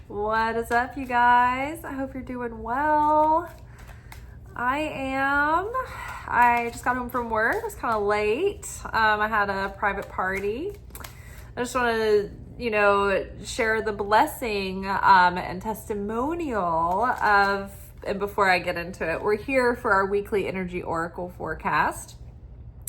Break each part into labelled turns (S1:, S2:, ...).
S1: What is up, you guys? I hope you're doing well. I am. I just got home from work. It was kind of late. I had a private party. I just wanted to, share the blessing and testimonial of, and before I get into it, we're here for our weekly energy oracle forecast.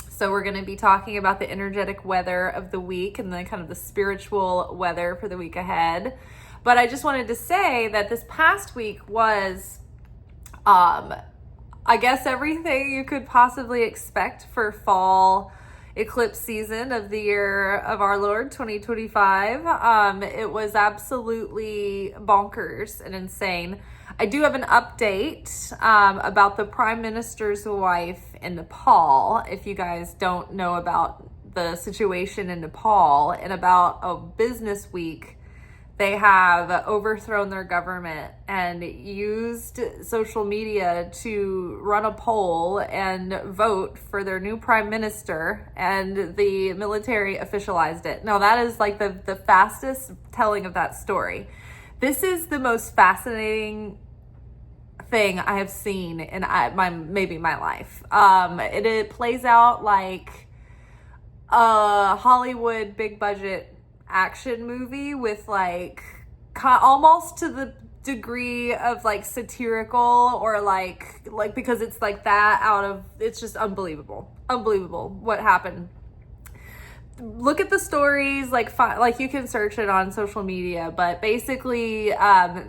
S1: So we're going to be talking about the energetic weather of the week and then kind of the spiritual weather for the week ahead. But I just wanted to say that this past week was, I guess, everything you could possibly expect for fall eclipse season of the year of our Lord 2025. It was absolutely bonkers and insane. I do have an update about the Prime Minister's wife in Nepal. If you guys don't know about the situation in Nepal, in about a business week, they have overthrown their government and used social media to run a poll and vote for their new prime minister, and the military officialized it. Now, that is like the fastest telling of that story. This is the most fascinating thing I have seen in my life. It plays out like a Hollywood big budget action movie with like almost to the degree of like satirical or like because it's like that it's just unbelievable what happened. Look at the stories, like you can search it on social media, but basically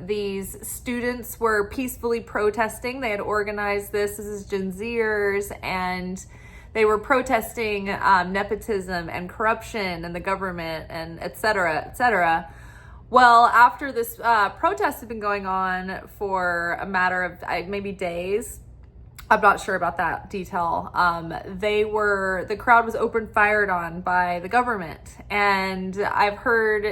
S1: these students were peacefully protesting. They had organized this is Gen Zers, and they were protesting nepotism and corruption and the government and et cetera. Well, after this protest had been going on for a matter of maybe days, I'm not sure about that detail. The crowd was fired on by the government. And I've heard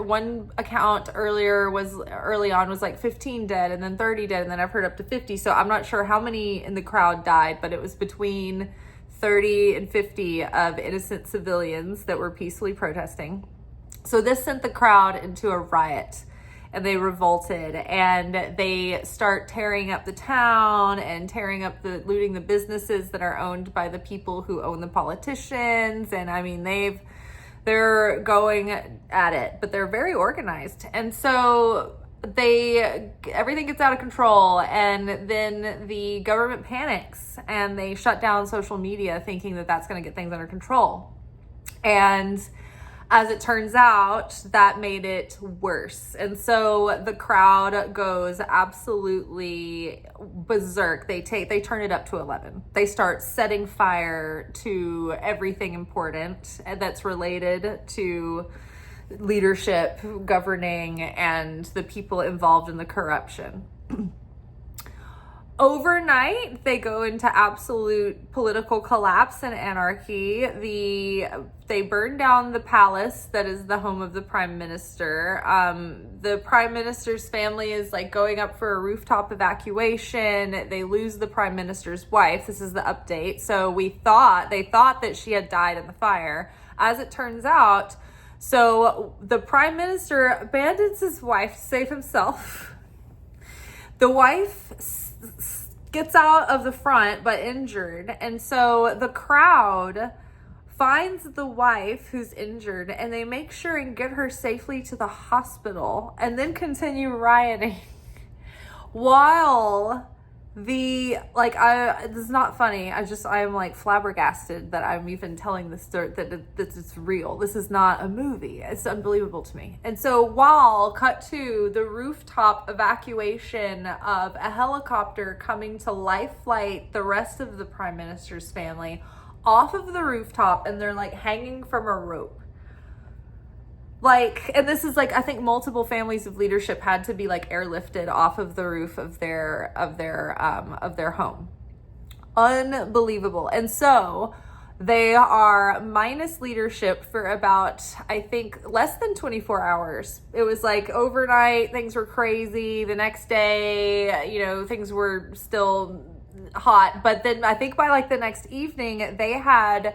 S1: one account early on was like 15 dead and then 30 dead. And then I've heard up to 50. So I'm not sure how many in the crowd died, but it was between 30 and 50 of innocent civilians that were peacefully protesting. So this sent the crowd into a riot, and they revolted, and they start tearing up the town and looting the businesses that are owned by the people who own the politicians. And I mean, they're going at it, but they're very organized. And so everything gets out of control, and then the government panics and they shut down social media, thinking that that's going to get things under control. And as it turns out, that made it worse. And so the crowd goes absolutely berserk. They turn it up to 11. They start setting fire to everything important that's related to leadership, governing, and the people involved in the corruption. Overnight, they go into absolute political collapse and anarchy. They burn down the palace that is the home of the prime minister. The prime minister's family is like going up for a rooftop evacuation. They lose the prime minister's wife. This is the update. So they thought that she had died in the fire. As it turns out, so the prime minister abandons his wife to save himself. The wife gets out of the front but injured, and so the crowd finds the wife who's injured, and they make sure and get her safely to the hospital and then continue rioting while this is not funny. I am like flabbergasted that I'm even telling this story, that it's real. This is not a movie. It's unbelievable to me. And so cut to the rooftop evacuation of a helicopter coming to life flight the rest of the prime minister's family off of the rooftop, and they're like hanging from a rope. And this is I think multiple families of leadership had to be airlifted off of the roof of their home. Unbelievable. And so they are minus leadership for about, I think, less than 24 hours. It was overnight, things were crazy. The next day, things were still hot. But then I think by the next evening, they had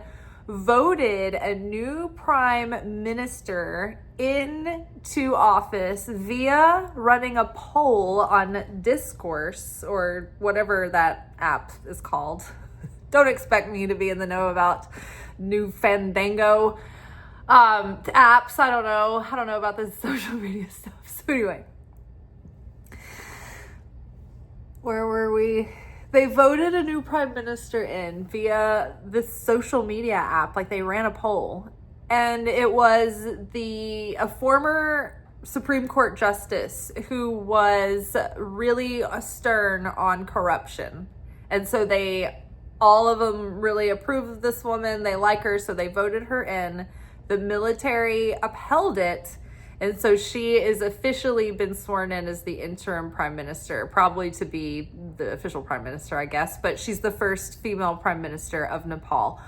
S1: voted a new prime minister into office via running a poll on Discourse, or whatever that app is called. Don't expect me to be in the know about new Fandango apps. I don't know about this social media stuff. So anyway, where were we? They voted a new prime minister in via this social media app. Like, they ran a poll, and it was a former Supreme Court justice who was really stern on corruption. And so all of them really approve of this woman. They like her, so they voted her in. The military upheld it. And so she is officially been sworn in as the interim prime minister, probably to be the official prime minister, I guess. But she's the first female prime minister of Nepal.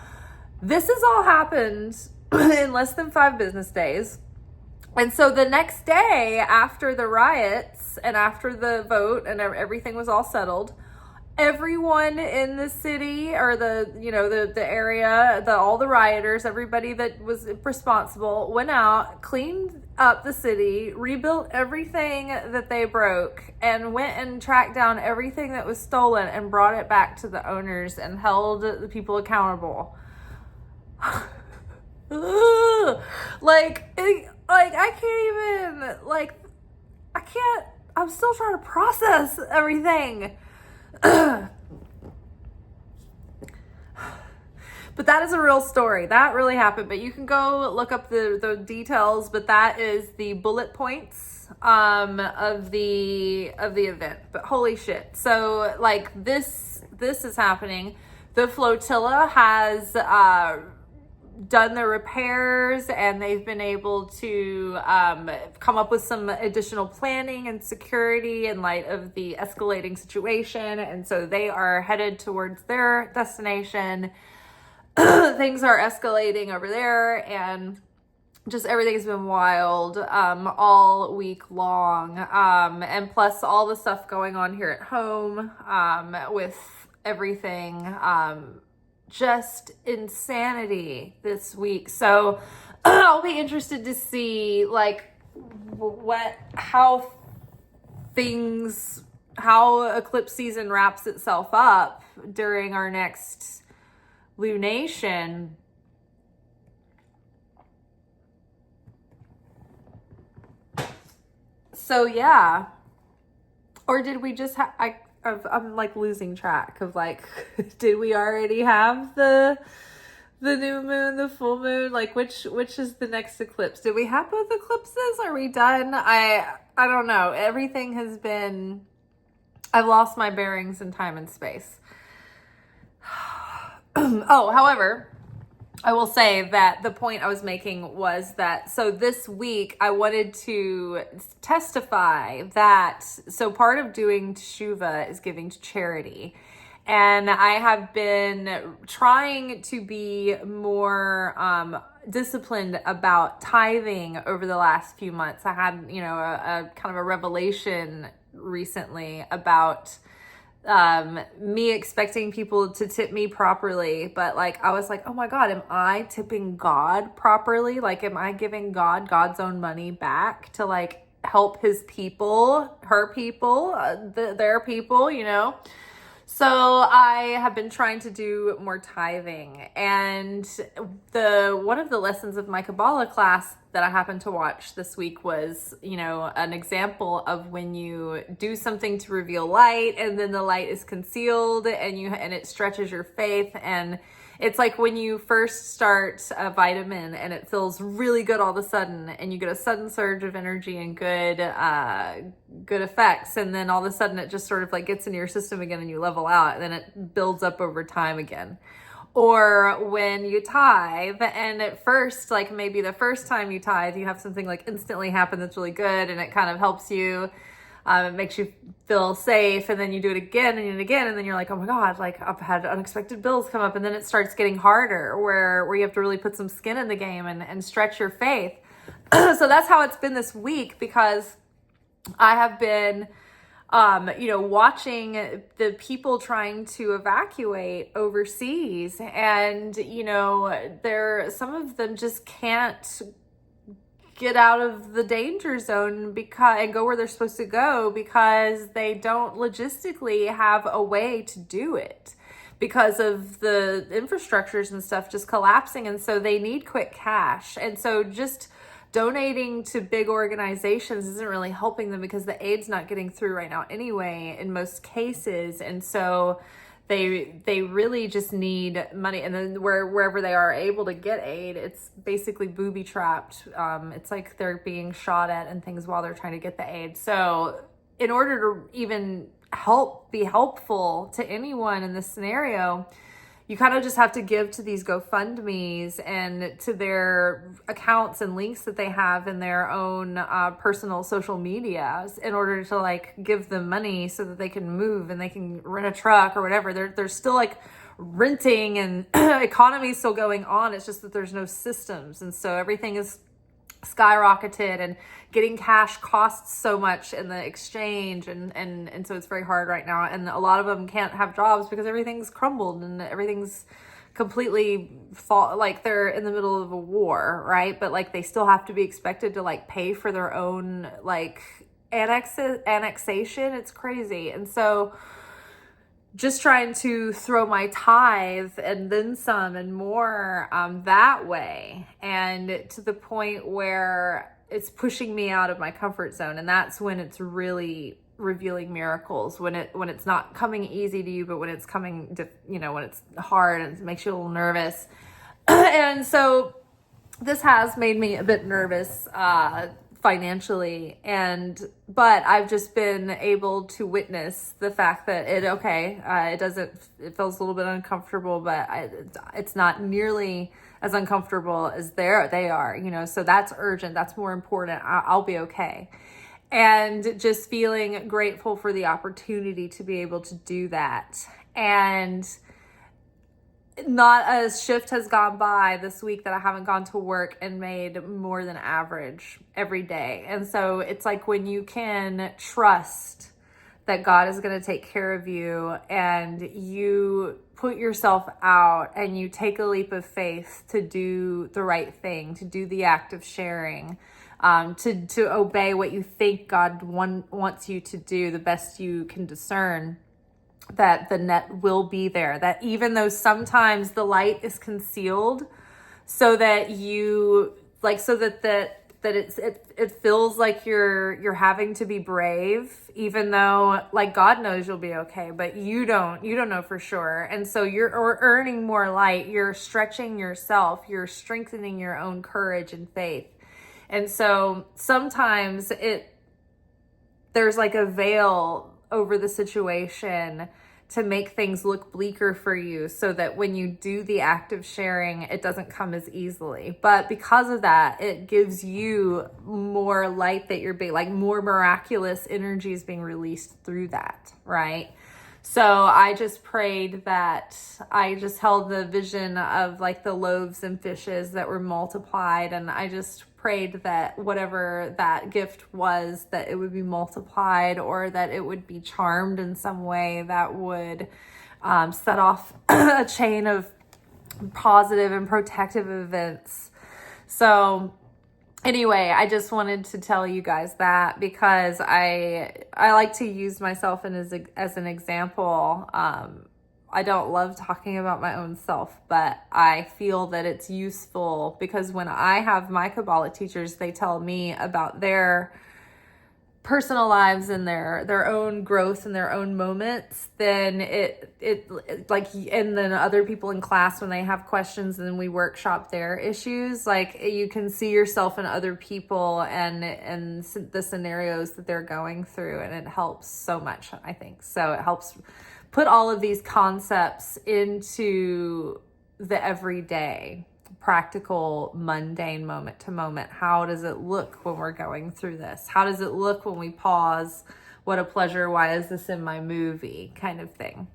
S1: This has all happened in less than 5 business days. And so the next day after the riots and after the vote and everything was all settled, everyone in the city, or the area, all the rioters, everybody that was responsible, went out, cleaned up the city, rebuilt everything that they broke, and went and tracked down everything that was stolen and brought it back to the owners and held the people accountable. I'm still trying to process everything. But that is a real story. That really happened. But you can go look up the details. But that is the bullet points of the event. But holy shit! So like this is happening. The flotilla has done the repairs, and they've been able to come up with some additional planning and security in light of the escalating situation. And so they are headed towards their destination. Things are escalating over there, and just everything's been wild all week long. And plus all the stuff going on here at home with everything. Just insanity this week. So I'll be interested to see like how eclipse season wraps itself up during our next lunation. So yeah, or did we just I'm like losing track of like, did we already have the new moon, the full moon? Like which is the next eclipse? Did we have both eclipses? Are we done? I don't know. Everything has been, I've lost my bearings in time and space. Oh, however, I will say that the point I was making was that, so this week I wanted to testify that, so part of doing teshuva is giving to charity. And I have been trying to be more disciplined about tithing over the last few months. I had, a kind of a revelation recently about me expecting people to tip me properly, but like I was like, oh my God, am I tipping God properly? Like, am I giving God God's own money back to like help his people, her people, their people, So I have been trying to do more tithing, and one of the lessons of my Kabbalah class that I happened to watch this week was, an example of when you do something to reveal light, and then the light is concealed, and it stretches your faith. And it's like when you first start a vitamin and it feels really good all of a sudden, and you get a sudden surge of energy and good effects, and then all of a sudden it just sort of like gets into your system again and you level out, and then it builds up over time again. Or when you tithe, and at first, like maybe the first time you tithe, you have something like instantly happen that's really good, and it kind of helps you. It makes you feel safe, and then you do it again and again, and then you're like, oh my God, like I've had unexpected bills come up, and then it starts getting harder where you have to really put some skin in the game and stretch your faith. So that's how it's been this week, because I have been watching the people trying to evacuate overseas, and, some of them just can't get out of the danger zone and go where they're supposed to go because they don't logistically have a way to do it because of the infrastructures and stuff just collapsing. And so they need quick cash. And so just donating to big organizations isn't really helping them because the aid's not getting through right now anyway, in most cases. And so they really just need money. And then wherever they are able to get aid, it's basically booby trapped. It's like they're being shot at and things while they're trying to get the aid. So in order to even be helpful to anyone in this scenario, you kind of just have to give to these GoFundMes and to their accounts and links that they have in their own personal social medias in order to like give them money so that they can move and they can rent a truck or whatever. They're still like renting, and economy is still going on. It's just that there's no systems. And so everything is skyrocketed, and getting cash costs so much in the exchange, and so it's very hard right now. And a lot of them can't have jobs because everything's crumbled and everything's completely like they're in the middle of a war, right? But like they still have to be expected to like pay for their own like annexation. It's crazy. And so just trying to throw my tithe and then some and more that way, and to the point where it's pushing me out of my comfort zone. And that's when it's really revealing miracles, when it's not coming easy to you, but when it's coming to, when it's hard and it makes you a little nervous. And so this has made me a bit nervous financially, but I've just been able to witness the fact that it feels a little bit uncomfortable, but it's not nearly as uncomfortable as they are, so that's urgent. That's more important. I'll be okay. And just feeling grateful for the opportunity to be able to do that. And not a shift has gone by this week that I haven't gone to work and made more than average every day. And so it's like when you can trust that God is going to take care of you, and you put yourself out and you take a leap of faith to do the right thing, to do the act of sharing, to obey what you think God wants you to do the best you can discern, that the net will be there. That even though sometimes the light is concealed, so that you like, so that it feels like you're having to be brave, even though like God knows you'll be okay, but you don't know for sure. And so you're earning more light, you're stretching yourself, you're strengthening your own courage and faith. And so sometimes there's like a veil over the situation to make things look bleaker for you, so that when you do the act of sharing, it doesn't come as easily. But because of that, it gives you more light, that you're being like more miraculous energies being released through that, right? So I just prayed that I just held the vision of like the loaves and fishes that were multiplied, and I just prayed that whatever that gift was, that it would be multiplied, or that it would be charmed in some way that would set off a chain of positive and protective events. So anyway, I just wanted to tell you guys that, because I like to use myself as an example. I don't love talking about my own self, but I feel that it's useful, because when I have my Kabbalah teachers, they tell me about their personal lives and their own growth and their own moments, then it like, and then other people in class, when they have questions and then we workshop their issues, like you can see yourself in other people and the scenarios that they're going through, and it helps so much, I think. So it helps put all of these concepts into the everyday, practical, mundane, moment to moment. How does it look when we're going through this? How does it look when we pause? What a pleasure. Why is this in my movie? Kind of thing.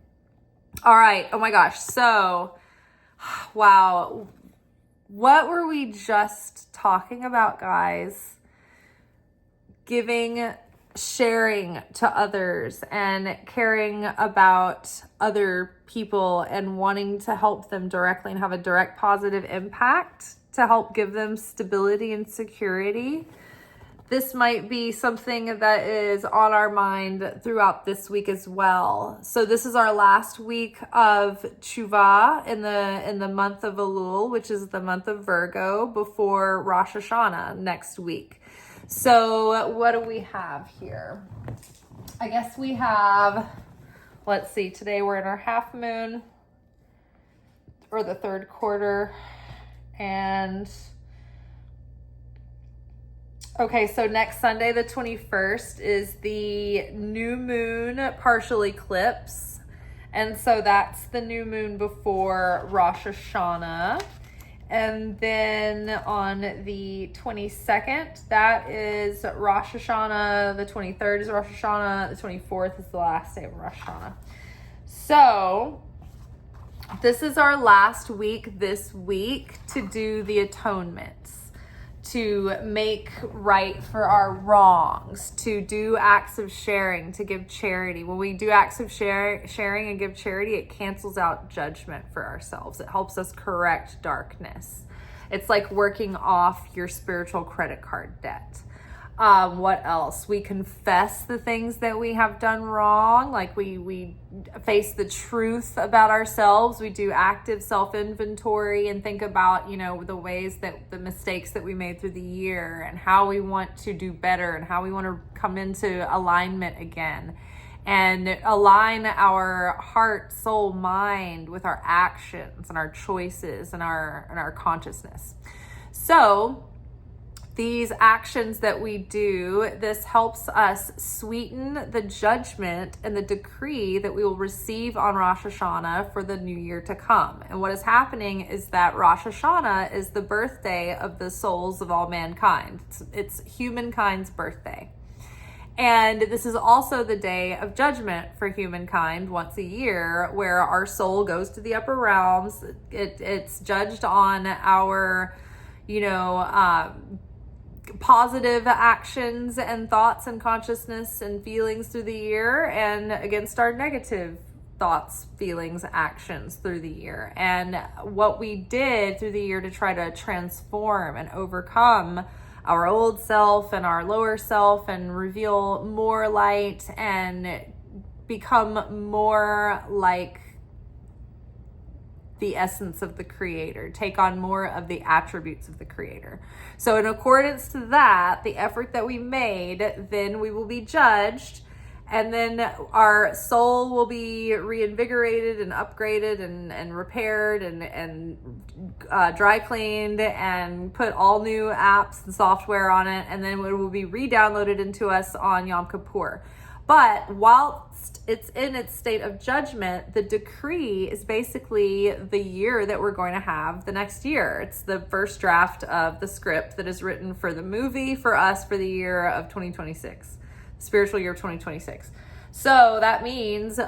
S1: All right. Oh my gosh. So, wow. What were we just talking about, guys? Giving sharing to others and caring about other people and wanting to help them directly and have a direct positive impact to help give them stability and security. This might be something that is on our mind throughout this week as well. So this is our last week of Tshuva in the month of Elul, which is the month of Virgo, before Rosh Hashana next week. So what do we have here? I guess we have, let's see, today we're in our half moon, or the third quarter, and okay, so next Sunday, the 21st, is the new moon partial eclipse. And so that's the new moon before Rosh Hashana. And then on the 22nd, that is Rosh Hashana. The 23rd is Rosh Hashana. The 24th is the last day of Rosh Hashana. So this is our last week this week to do the atonements, to make right for our wrongs, to do acts of sharing, to give charity. When we do acts of sharing and give charity, it cancels out judgment for ourselves. It helps us correct darkness. It's like working off your spiritual credit card debt. What else? We confess the things that we have done wrong. Like we face the truth about ourselves. We do active self-inventory and think about, the ways that the mistakes that we made through the year and how we want to do better and how we want to come into alignment again and align our heart, soul, mind with our actions and our choices and our consciousness. So these actions that we do, this helps us sweeten the judgment and the decree that we will receive on Rosh Hashana for the new year to come. And what is happening is that Rosh Hashana is the birthday of the souls of all mankind. It's humankind's birthday. And this is also the day of judgment for humankind once a year, where our soul goes to the upper realms. It's judged on our, positive actions and thoughts and consciousness and feelings through the year, and against our negative thoughts, feelings, actions through the year. And what we did through the year to try to transform and overcome our old self and our lower self and reveal more light and become more like the essence of the Creator, take on more of the attributes of the Creator. So in accordance to that, the effort that we made, then we will be judged, and then our soul will be reinvigorated and upgraded and repaired and dry cleaned and put all new apps and software on it, and then it will be re-downloaded into us on Yom Kippur. But whilst it's in its state of judgment, the decree is basically the year that we're going to have the next year. It's the first draft of the script that is written for the movie for us for the year of 2026, spiritual year of 2026. So that means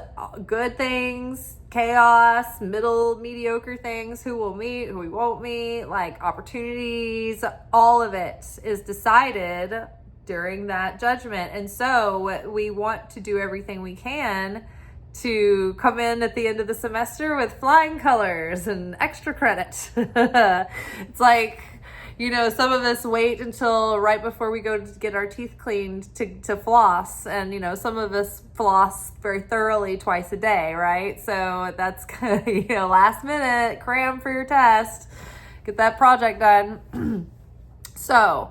S1: good things, chaos, middle, mediocre things, who we'll meet, who we won't meet, like opportunities, all of it is decided during that judgment. And so we want to do everything we can to come in at the end of the semester with flying colors and extra credit. It's like, some of us wait until right before we go to get our teeth cleaned to floss. And, some of us floss very thoroughly twice a day, right? So that's kind of, last minute cram for your test, get that project done. So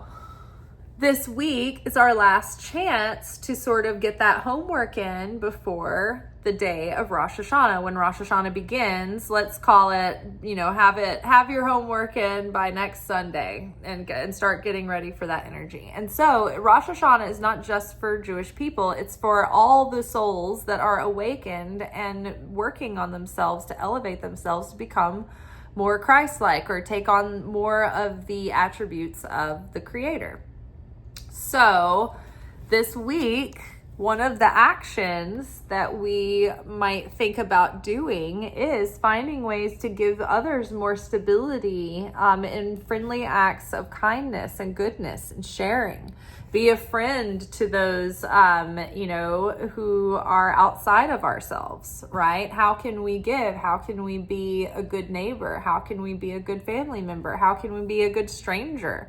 S1: this week is our last chance to sort of get that homework in before the day of Rosh Hashana. When Rosh Hashana begins, let's call it, have your homework in by next Sunday and start getting ready for that energy. And so Rosh Hashana is not just for Jewish people, it's for all the souls that are awakened and working on themselves to elevate themselves to become more Christ-like or take on more of the attributes of the Creator. So this week, one of the actions that we might think about doing is finding ways to give others more stability in friendly acts of kindness and goodness and sharing. Be a friend to those, who are outside of ourselves, right? How can we give? How can we be a good neighbor? How can we be a good family member? How can we be a good stranger?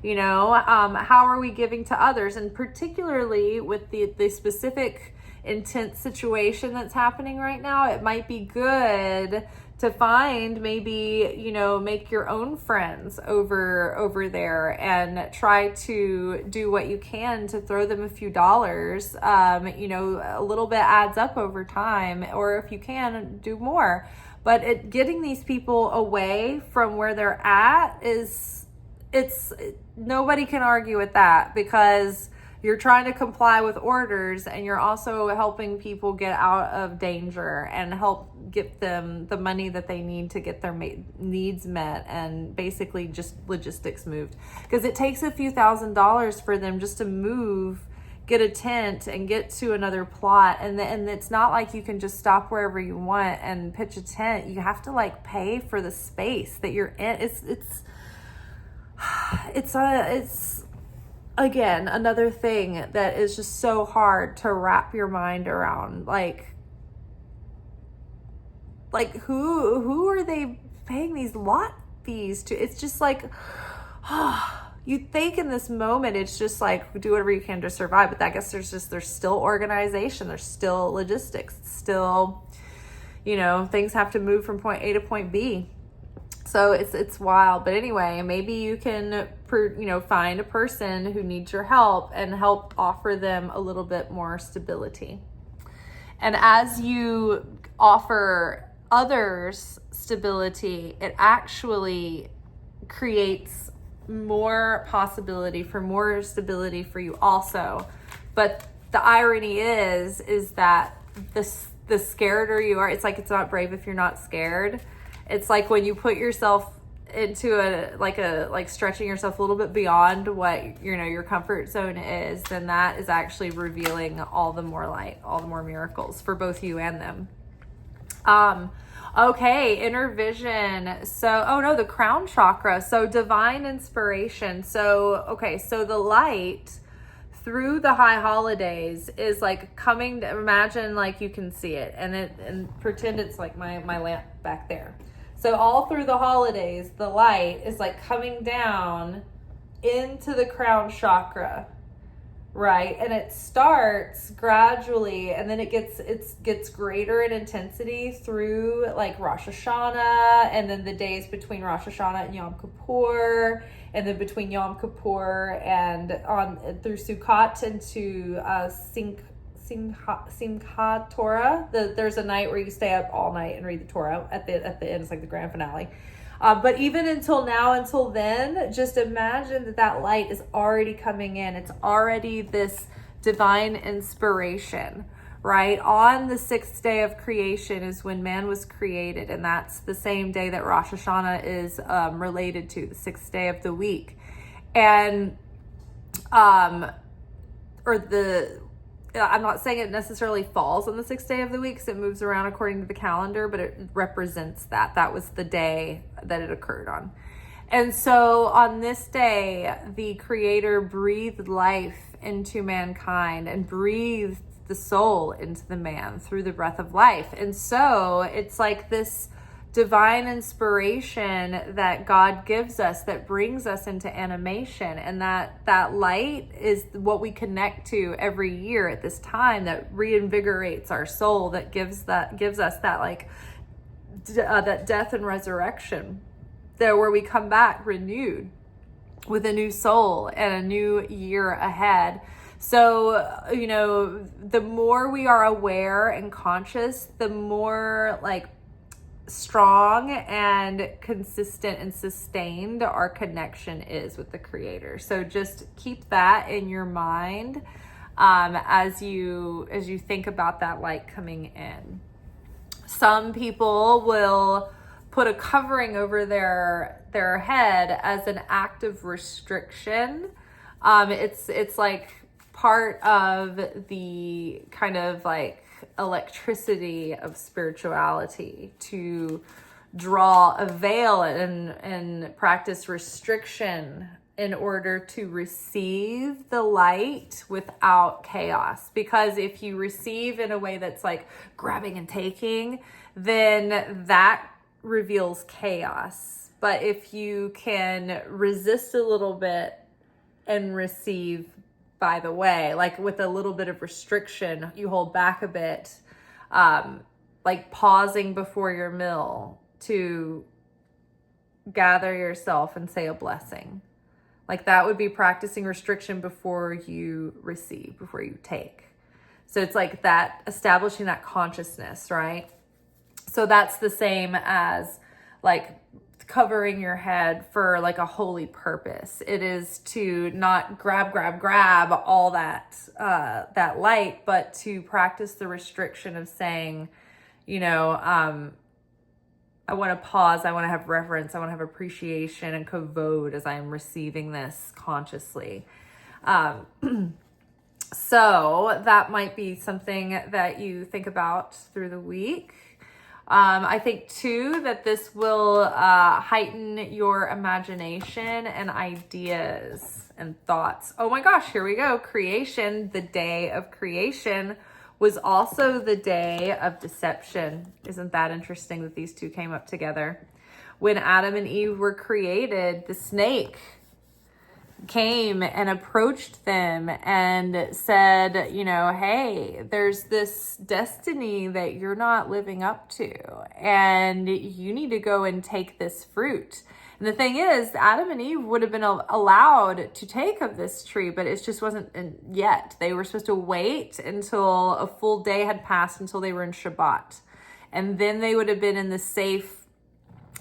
S1: How are we giving to others? And particularly with the specific intense situation that's happening right now, it might be good to find maybe, make your own friends over there and try to do what you can to throw them a few dollars. A little bit adds up over time, or if you can, do more. But getting these people away from where they're at nobody can argue with that, because you're trying to comply with orders and you're also helping people get out of danger and help get them the money that they need to get their needs met and basically just logistics moved. Because it takes a few $1,000s for them just to move, get a tent and get to another plot. And it's not like you can just stop wherever you want and pitch a tent. You have to pay for the space that you're in. It's again another thing that is just so hard to wrap your mind around. Like who are they paying these lot fees to? It's just you think in this moment it's just do whatever you can to survive, but I guess there's still organization, there's still logistics, still things have to move from point A to point B. So it's wild. But anyway, maybe you can find a person who needs your help and help offer them a little bit more stability. And as you offer others stability, it actually creates more possibility for more stability for you also. But the irony is that the scareder you are, it's not brave if you're not scared. It's like when you put yourself into stretching yourself a little bit beyond what your comfort zone is, then that is actually revealing all the more light, all the more miracles for both you and them. Okay, inner vision. So, the crown chakra. So divine inspiration. So the light through the high holidays is coming to, imagine you can see it and pretend it's my lamp back there. So all through the holidays, the light is coming down into the crown chakra, right? And it starts gradually, and then it gets greater in intensity through Rosh Hashana, and then the days between Rosh Hashana and Yom Kippur, and then between Yom Kippur and on through Sukkot into Simchat Torah. There's a night where you stay up all night and read the Torah at the end. It's the grand finale. But even until then, just imagine that light is already coming in. It's already this divine inspiration, right? On the 6th day of creation is when man was created, and that's the same day that Rosh Hashana is related to, the 6th day of the week. And I'm not saying it necessarily falls on the 6th day of the week, because it moves around according to the calendar, but it represents that. That was the day that it occurred on. And so on this day, the Creator breathed life into mankind and breathed the soul into the man through the breath of life. And so it's this divine inspiration that God gives us that brings us into animation, and that light is what we connect to every year at this time, that reinvigorates our soul, that gives us that that death and resurrection, there where we come back renewed with a new soul and a new year ahead. So the more we are aware and conscious, the more strong and consistent and sustained our connection is with the Creator. So just keep that in your mind as you think about that light coming in. Some people will put a covering over their head as an act of restriction. It's part of the kind of like electricity of spirituality to draw a veil and practice restriction in order to receive the light without chaos. Because if you receive in a way that's like grabbing and taking, then that reveals chaos. But if you can resist a little bit and receive by the way, like with a little bit of restriction, you hold back a bit, like pausing before your meal to gather yourself and say a blessing. Like that would be practicing restriction before you receive, before you take. So it's like that, establishing that consciousness, right? So that's the same as like covering your head for like a holy purpose. It is to not grab all that light, but to practice the restriction of saying, you know, I want to pause, I want to have reverence, I want to have appreciation and kavod as I'm receiving this consciously. So that might be something that you think about through the week. I think too that this will heighten your imagination and ideas and thoughts. Oh my gosh, here we go. Creation, the day of creation, was also the day of deception. Isn't that interesting that these two came up together? When Adam and Eve were created, the snake came and approached them and said, you know, hey, there's this destiny that you're not living up to, and you need to go and take this fruit. And the thing is, Adam and Eve would have been allowed to take of this tree, but it just wasn't yet. They were supposed to wait until a full day had passed, until they were in Shabbat. And then they would have been in the safe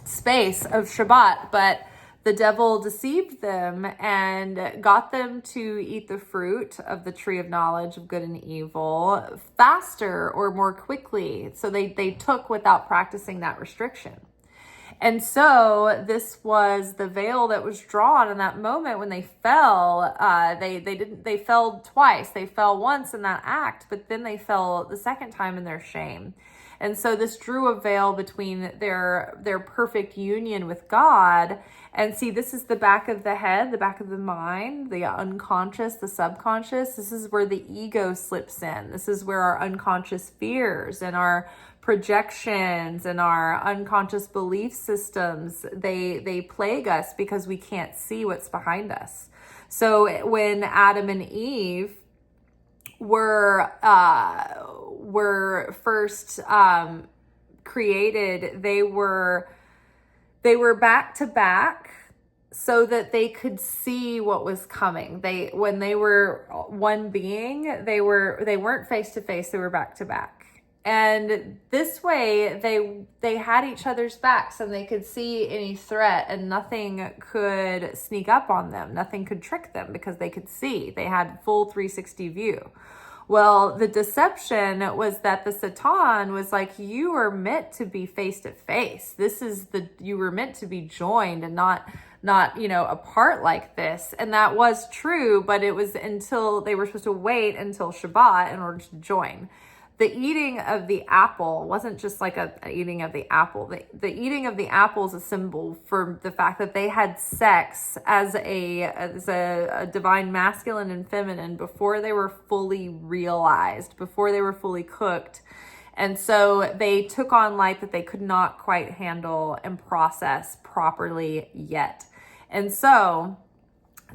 S1: space of Shabbat. But the devil deceived them and got them to eat the fruit of the tree of knowledge of good and evil faster or more quickly. So they took without practicing that restriction. And so this was the veil that was drawn in that moment when they fell. They fell twice. They fell once in that act, but then they fell the second time in their shame. And so this drew a veil between their perfect union with God. And see, this is the back of the head, the back of the mind, the unconscious, the subconscious. This is where the ego slips in. This is where our unconscious fears and our projections and our unconscious belief systems, they plague us because we can't see what's behind us. So when Adam and Eve were first created, they were back to back so that they could see what was coming. When they were one being, they weren't face to face, they were back to back. And this way they had each other's backs and they could see any threat and nothing could sneak up on them. Nothing could trick them because they could see. They had full 360 view. Well, the deception was that the Satan was like, you were meant to be face to face. You were meant to be joined and not, apart like this. And that was true, but it was until they were supposed to wait until Shabbat in order to join. The eating of the apple wasn't just like a eating of the apple. The eating of the apple is a symbol for the fact that they had sex as a divine masculine and feminine before they were fully realized, before they were fully cooked. And so they took on light that they could not quite handle and process properly yet. And so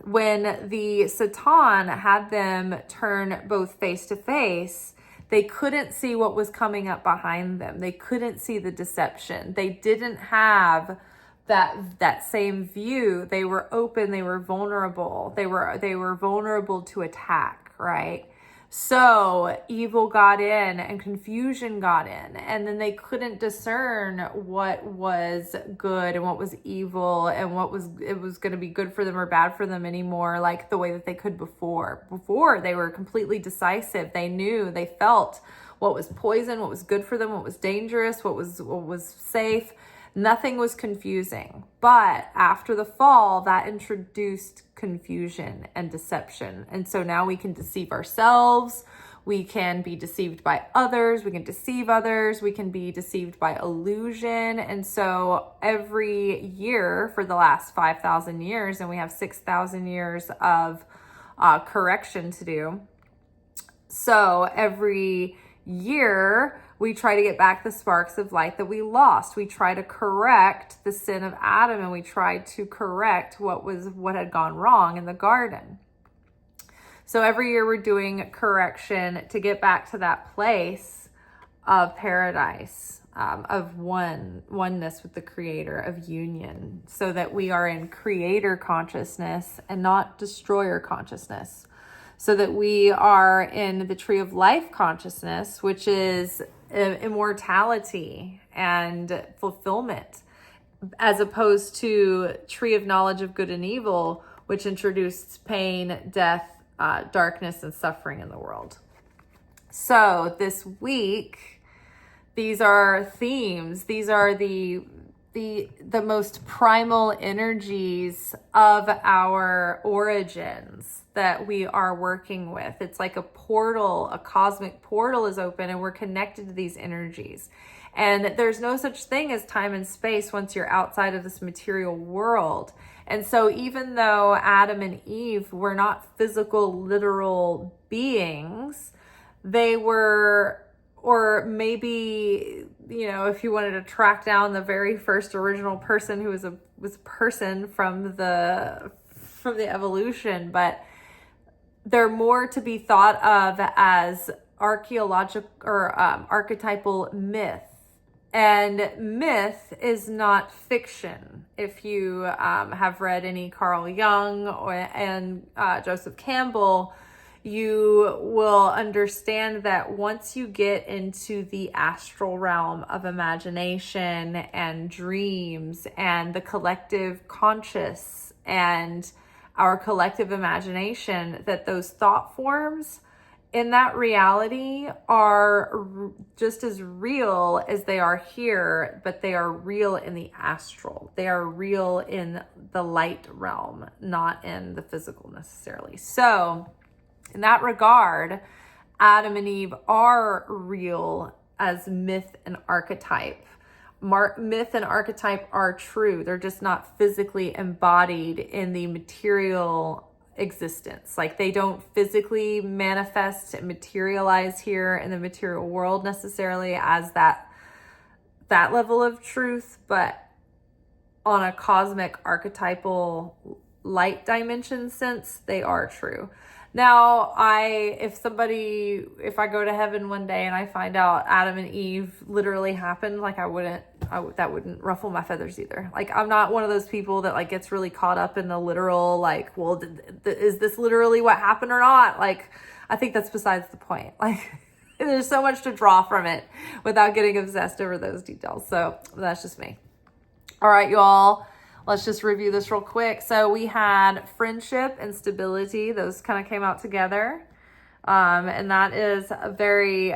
S1: when the Satan had them turn both face to face, they couldn't see what was coming up behind them. They couldn't see the deception. They didn't have that same view. They were open. They were vulnerable. They were vulnerable to attack, right? So evil got in and confusion got in, and then they couldn't discern what was good and what was evil and what was going to be good for them or bad for them anymore, like the way that they could before. Before, they were completely decisive. They knew, they felt what was poison, what was good for them, what was dangerous, what was safe. Nothing was confusing. But after the fall, that introduced confusion and deception. And so now we can deceive ourselves. We can be deceived by others. We can deceive others. We can be deceived by illusion. And so every year for the last 5,000 years, and we have 6,000 years of correction to do. So every year we try to get back the sparks of light that we lost. We try to correct the sin of Adam, and we try to correct what had gone wrong in the garden. So every year we're doing correction to get back to that place of paradise, of oneness with the Creator, of union, so that we are in creator consciousness and not destroyer consciousness. So that we are in the tree of life consciousness, which is immortality and fulfillment, as opposed to tree of knowledge of good and evil, which introduced pain, death, darkness, and suffering in the world. So this week, these are themes. These are the most primal energies of our origins that we are working with. It's like a portal, a cosmic portal is open, and we're connected to these energies. And there's no such thing as time and space once you're outside of this material world. And so even though Adam and Eve were not physical, literal beings, they were, or maybe, if you wanted to track down the very first original person who was a person from the evolution, but they're more to be thought of as archaeological or archetypal myth. And myth is not fiction. If you have read any Carl Jung and Joseph Campbell, you will understand that once you get into the astral realm of imagination and dreams and the collective conscious and our collective imagination, that those thought forms in that reality are just as real as they are here, but they are real in the astral. They are real in the light realm, not in the physical necessarily. So in that regard, Adam and Eve are real as myth and archetype. Myth and archetype are true. They're just not physically embodied in the material existence. Like, they don't physically manifest and materialize here in the material world necessarily as that level of truth, but on a cosmic archetypal light dimension sense, they are true. Now, if I go to heaven one day and I find out Adam and Eve literally happened, like, that wouldn't ruffle my feathers either. Like, I'm not one of those people that gets really caught up in the literal, well, is this literally what happened or not? I think that's besides the point. There's so much to draw from it without getting obsessed over those details. So that's just me. All right, y'all. Let's just review this real quick. So we had friendship and stability. Those kind of came out together. And that is very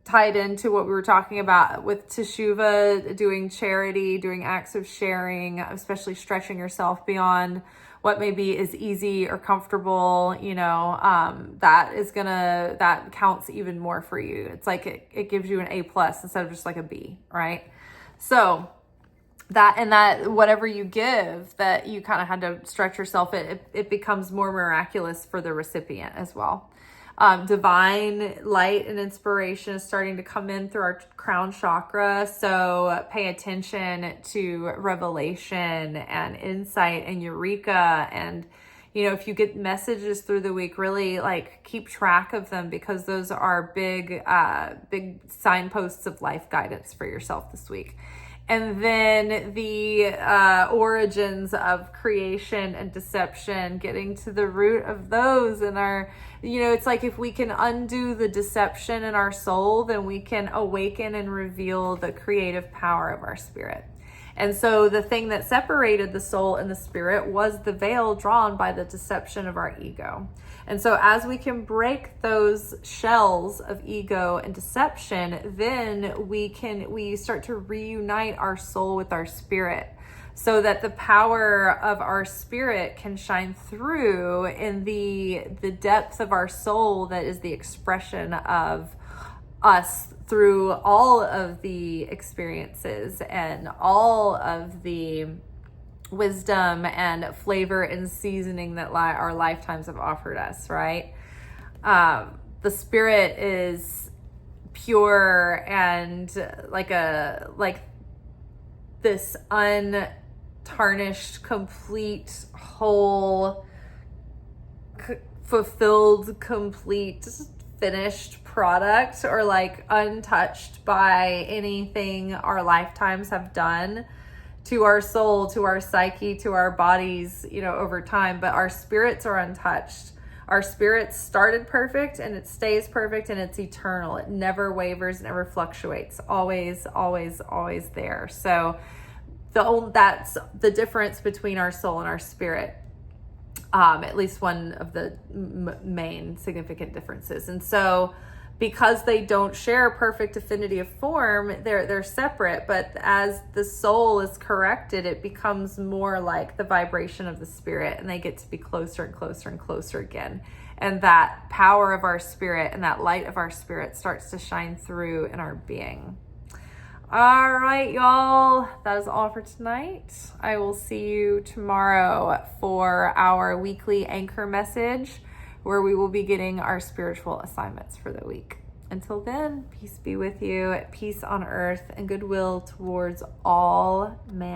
S1: tied into what we were talking about with Teshuvah, doing charity, doing acts of sharing, especially stretching yourself beyond what maybe is easy or comfortable. That counts even more for you. It's like it gives you an A+ instead of just like a B, right? So that whatever you give that you kind of had to stretch yourself, it becomes more miraculous for the recipient as well. Divine light and inspiration is starting to come in through our crown chakra. So pay attention to revelation and insight and eureka. And, if you get messages through the week, really keep track of them, because those are big signposts of life guidance for yourself this week. And then the origins of creation and deception, getting to the root of those. And it's like, if we can undo the deception in our soul, then we can awaken and reveal the creative power of our spirit. And so the thing that separated the soul and the spirit was the veil drawn by the deception of our ego. And so as we can break those shells of ego and deception, then we start to reunite our soul with our spirit, so that the power of our spirit can shine through in the depth of our soul that is the expression of us through all of the experiences and all of the wisdom and flavor and seasoning that our lifetimes have offered us, right? The spirit is pure and like this untarnished, complete, whole, fulfilled, complete, finished product, or like untouched by anything our lifetimes have done to our soul, to our psyche, to our bodies, over time. But our spirits are untouched. Our spirit started perfect and it stays perfect and it's eternal. It never wavers, never fluctuates. Always, always, always there. So that's the difference between our soul and our spirit. At least one of the main significant differences. And so because they don't share perfect affinity of form, they're separate. But as the soul is corrected, it becomes more like the vibration of the spirit, and they get to be closer and closer and closer again. And that power of our spirit and that light of our spirit starts to shine through in our being. All right, y'all, that is all for tonight. I will see you tomorrow for our weekly anchor message, where we will be getting our spiritual assignments for the week. Until then, peace be with you, peace on earth, and goodwill towards all men.